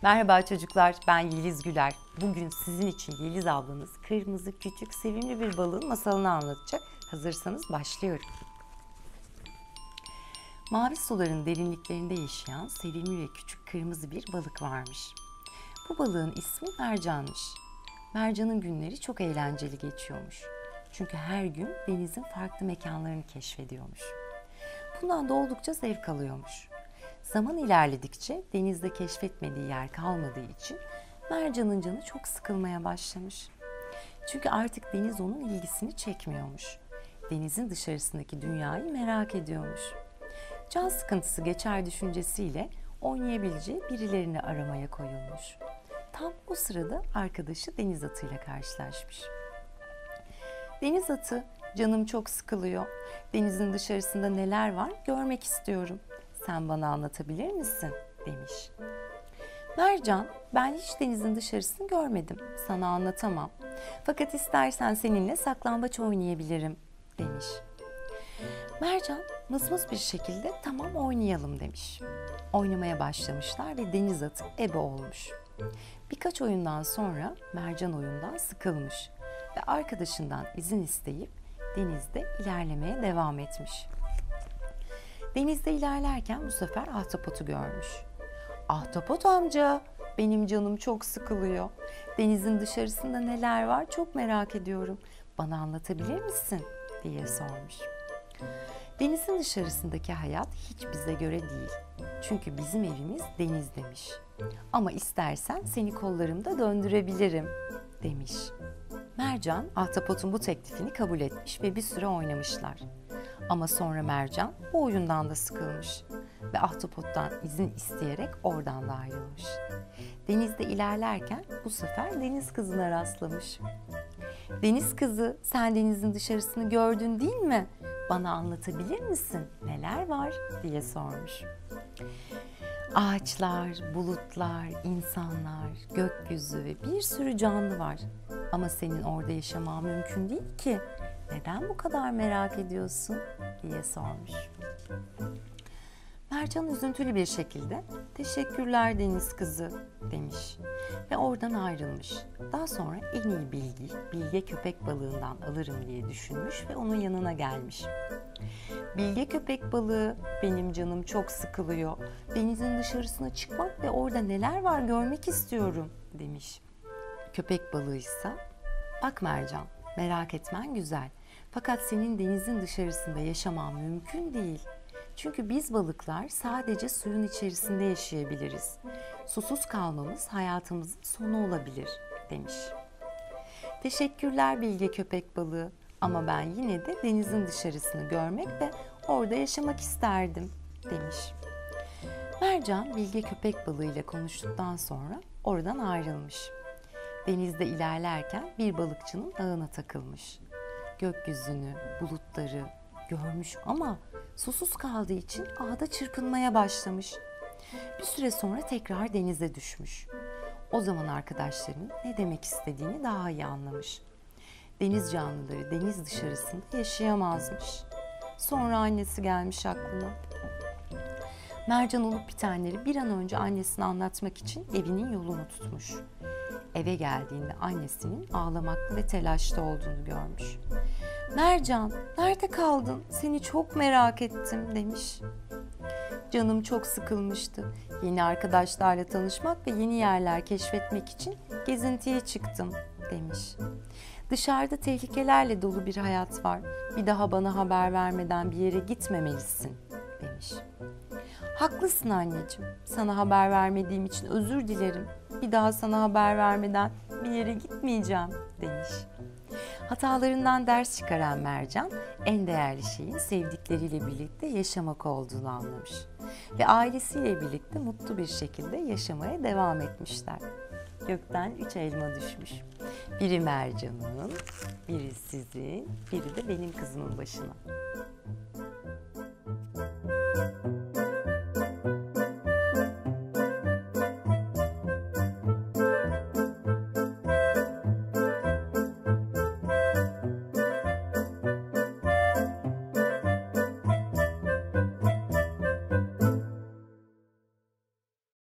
Merhaba çocuklar, ben Yeliz GÜLER. Bugün sizin için Yeliz ablanız kırmızı, küçük, sevimli bir balığın masalını anlatacak. Hazırsanız başlıyorum. Mavi suların derinliklerinde yaşayan sevimli ve küçük kırmızı bir balık varmış. Bu balığın ismi mercanmış. Mercanın günleri çok eğlenceli geçiyormuş. Çünkü her gün denizin farklı mekanlarını keşfediyormuş. Bundan da oldukça zevk alıyormuş. Zaman ilerledikçe denizde keşfetmediği yer kalmadığı için mercanın canı çok sıkılmaya başlamış. Çünkü artık deniz onun ilgisini çekmiyormuş. Denizin dışarısındaki dünyayı merak ediyormuş. Can sıkıntısı geçer düşüncesiyle oynayabileceği birilerini aramaya koyulmuş. Tam o sırada arkadaşı deniz atıyla karşılaşmış. Deniz atı, canım çok sıkılıyor. Denizin dışarısında neler var görmek istiyorum. Sen bana anlatabilir misin? Demiş. Mercan, ben hiç denizin dışarısını görmedim. Sana anlatamam. Fakat istersen seninle saklambaç oynayabilirim, demiş. Mercan mızmız bir şekilde tamam oynayalım demiş. Oynamaya başlamışlar ve deniz atı ebe olmuş. Birkaç oyundan sonra Mercan oyundan sıkılmış ve arkadaşından izin isteyip denizde ilerlemeye devam etmiş. Denizde ilerlerken bu sefer ahtapotu görmüş. Ahtapot amca, benim canım çok sıkılıyor. Denizin dışarısında neler var çok merak ediyorum. Bana anlatabilir misin? Diye sormuş. Denizin dışarısındaki hayat hiç bize göre değil. Çünkü bizim evimiz deniz demiş. Ama istersen seni kollarımda döndürebilirim demiş. Mercan, ahtapotun bu teklifini kabul etmiş ve bir süre oynamışlar. Ama sonra Mercan bu oyundan da sıkılmış ve ahtapottan izin isteyerek oradan da ayrılmış. Denizde ilerlerken bu sefer deniz kızına rastlamış. Deniz kızı, sen denizin dışarısını gördün değil mi? Bana anlatabilir misin? Neler var? Diye sormuş. Ağaçlar, bulutlar, insanlar, gökyüzü ve bir sürü canlı var. Ama senin orada yaşaman mümkün değil ki. Neden bu kadar merak ediyorsun? Diye sormuş. Mercan üzüntülü bir şekilde teşekkürler deniz kızı demiş ve oradan ayrılmış. Daha sonra en iyi bilgiyi bilge köpek balığından alırım diye düşünmüş ve onun yanına gelmiş. Bilge köpek balığı, benim canım çok sıkılıyor. Denizin dışarısına çıkmak ve orada neler var görmek istiyorum demiş. Köpek balığı ise, bak Mercan, merak etmen güzel. Fakat senin denizin dışarısında yaşaman mümkün değil. Çünkü biz balıklar sadece suyun içerisinde yaşayabiliriz. Susuz kalmamız hayatımızın sonu olabilir, demiş. Teşekkürler bilge köpek balığı ama ben yine de denizin dışarısını görmek ve orada yaşamak isterdim, demiş. Mercan bilge köpek balığı ile konuştuktan sonra oradan ayrılmış. Denizde ilerlerken bir balıkçının ağına takılmış. Gökyüzünü, bulutları görmüş ama susuz kaldığı için ağda çırpınmaya başlamış. Bir süre sonra tekrar denize düşmüş. O zaman arkadaşlarının ne demek istediğini daha iyi anlamış. Deniz canlıları deniz dışarısında yaşayamazmış. Sonra annesi gelmiş aklına. Mercan olup bitenleri bir an önce annesine anlatmak için evinin yolunu tutmuş. Eve geldiğinde annesinin ağlamaklı ve telaşlı olduğunu görmüş. Mercan, nerede kaldın? Seni çok merak ettim demiş. Canım çok sıkılmıştı. Yeni arkadaşlarla tanışmak ve yeni yerler keşfetmek için gezintiye çıktım demiş. Dışarıda tehlikelerle dolu bir hayat var. Bir daha bana haber vermeden bir yere gitmemelisin demiş. Haklısın anneciğim. Sana haber vermediğim için özür dilerim. Bir daha sana haber vermeden bir yere gitmeyeceğim demiş. Hatalarından ders çıkaran Mercan, en değerli şeyin sevdikleriyle birlikte yaşamak olduğunu anlamış. Ve ailesiyle birlikte mutlu bir şekilde yaşamaya devam etmişler. Gökten 3 elma düşmüş. Biri Mercan'ın, biri sizin, biri de benim kızımın başına.